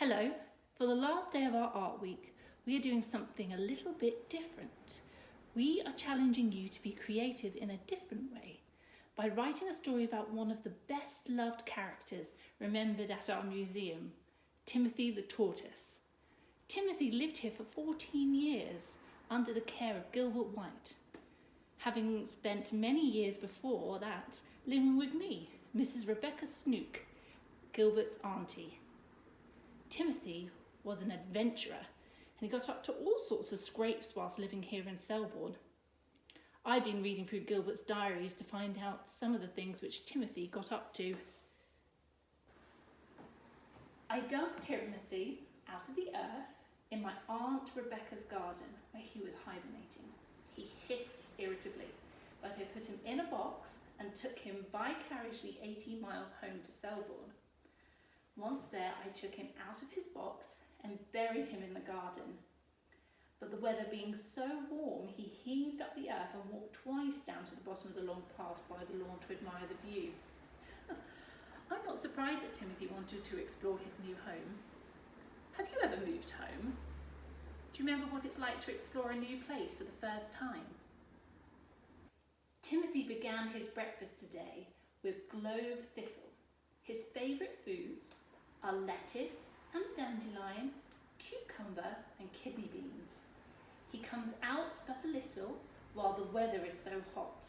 Hello, for the last day of our art week, we are doing something a little bit different. We are challenging you to be creative in a different way by writing a story about one of the best loved characters remembered at our museum, Timothy the Tortoise. Timothy lived here for 14 years under the care of Gilbert White, having spent many years before that living with me, Mrs. Rebecca Snooke, Gilbert's auntie. Timothy was an adventurer and he got up to all sorts of scrapes whilst living here in Selborne. I've been reading through Gilbert's diaries to find out some of the things which Timothy got up to. I dug Timothy out of the earth in my Aunt Rebecca's garden where he was hibernating. He hissed irritably, but I put him in a box and took him vicariously 80 miles home to Selborne. Once there, I took him out of his box and buried him in the garden. But the weather being so warm, he heaved up the earth and walked twice down to the bottom of the long path by the lawn to admire the view. I'm not surprised that Timothy wanted to explore his new home. Have you ever moved home? Do you remember what it's like to explore a new place for the first time? Timothy began his breakfast today with globe thistle. His favourite foods are lettuce and dandelion, cucumber and kidney beans. He comes out but a little while the weather is so hot.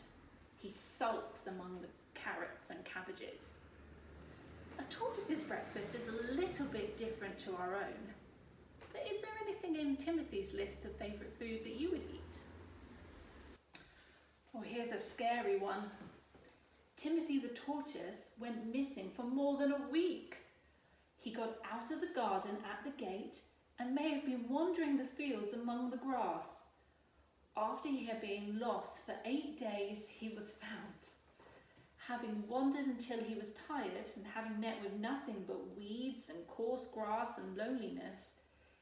He sulks among the carrots and cabbages. A tortoise's breakfast is a little bit different to our own. But is there anything in Timothy's list of favourite food that you would eat? Oh, here's a scary one. Timothy the Tortoise went missing for more than a week. He got out of the garden at the gate and may have been wandering the fields among the grass. After he had been lost for 8 days, he was found. Having wandered until he was tired and having met with nothing but weeds and coarse grass and loneliness,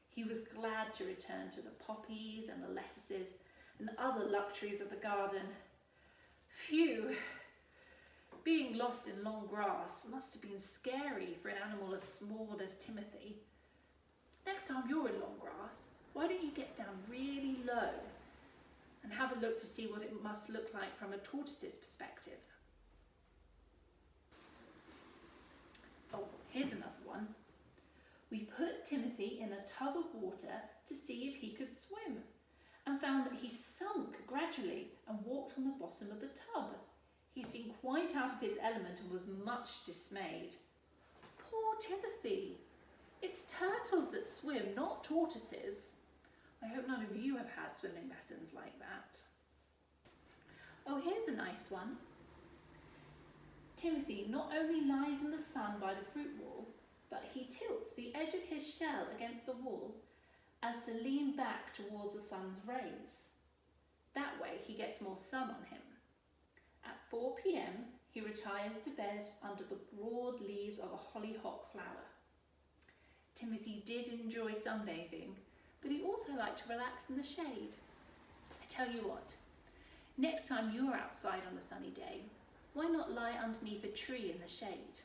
he was glad to return to the poppies and the lettuces and other luxuries of the garden. Phew! Being lost in long grass must have been scary for an animal as small as Timothy. Next time you're in long grass, why don't you get down really low and have a look to see what it must look like from a tortoise's perspective. Oh, here's another one. We put Timothy in a tub of water to see if he could swim and found that he sunk gradually and walked on the bottom of the tub. He seemed quite out of his element and was much dismayed. Poor Timothy! It's turtles that swim, not tortoises. I hope none of you have had swimming lessons like that. Oh, here's a nice one. Timothy not only lies in the sun by the fruit wall, but he tilts the edge of his shell against the wall as to lean back towards the sun's rays. That way he gets more sun on him. At 4 p.m, he retires to bed under the broad leaves of a hollyhock flower. Timothy did enjoy sunbathing, but he also liked to relax in the shade. I tell you what, next time you're outside on a sunny day, why not lie underneath a tree in the shade?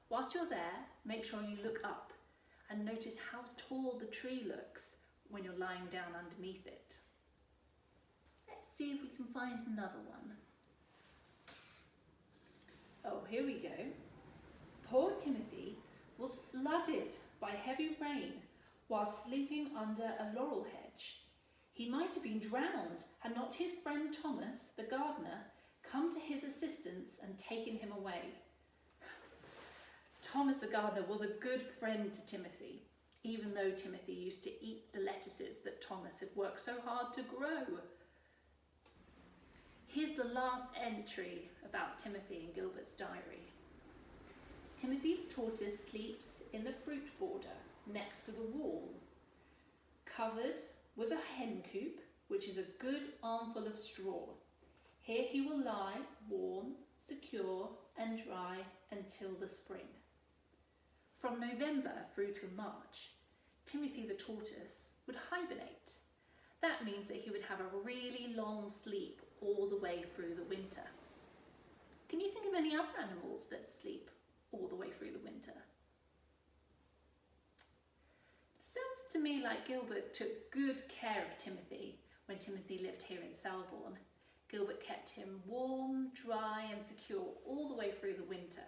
Whilst you're there, make sure you look up and notice how tall the tree looks when you're lying down underneath it. Let's see if we can find another one. Oh, here we go. Poor Timothy was flooded by heavy rain while sleeping under a laurel hedge. He might have been drowned had not his friend Thomas, the gardener, come to his assistance and taken him away. Thomas the gardener was a good friend to Timothy, even though Timothy used to eat the lettuces that Thomas had worked so hard to grow. Here's the last entry about Timothy in Gilbert's diary. Timothy the Tortoise sleeps in the fruit border next to the wall, covered with a hen coop, which is a good armful of straw. Here he will lie, warm, secure and dry until the spring. From November through to March, Timothy the Tortoise would hibernate. That means that he would have a really long sleep all the way through the winter. Can you think of any other animals that sleep all the way through the winter? to me like Gilbert took good care of Timothy when Timothy lived here in Selborne. Gilbert kept him warm, dry and secure all the way through the winter.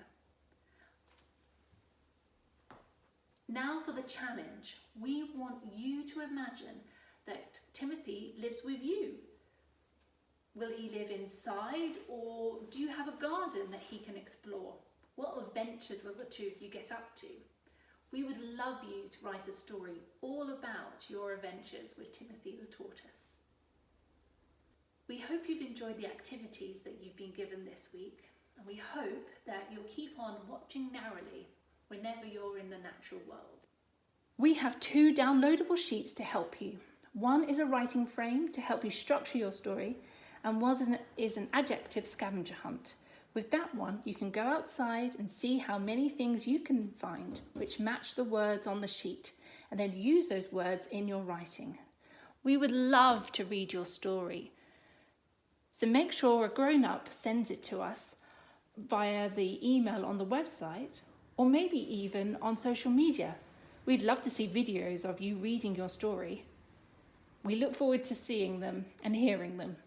Now for the challenge. We want you to imagine that Timothy lives with you. Will he live inside, or do you have a garden that he can explore? What adventures will the two of you get up to? We would love you to write a story all about your adventures with Timothy the Tortoise. We hope you've enjoyed the activities that you've been given this week, and we hope that you'll keep on watching narrowly whenever you're in the natural world. We have 2 downloadable sheets to help you. One is a writing frame to help you structure your story, and one is an adjective scavenger hunt. With that one, you can go outside and see how many things you can find which match the words on the sheet, and then use those words in your writing. We would love to read your story, so make sure a grown-up sends it to us via the email on the website, or maybe even on social media. We'd love to see videos of you reading your story. We look forward to seeing them and hearing them.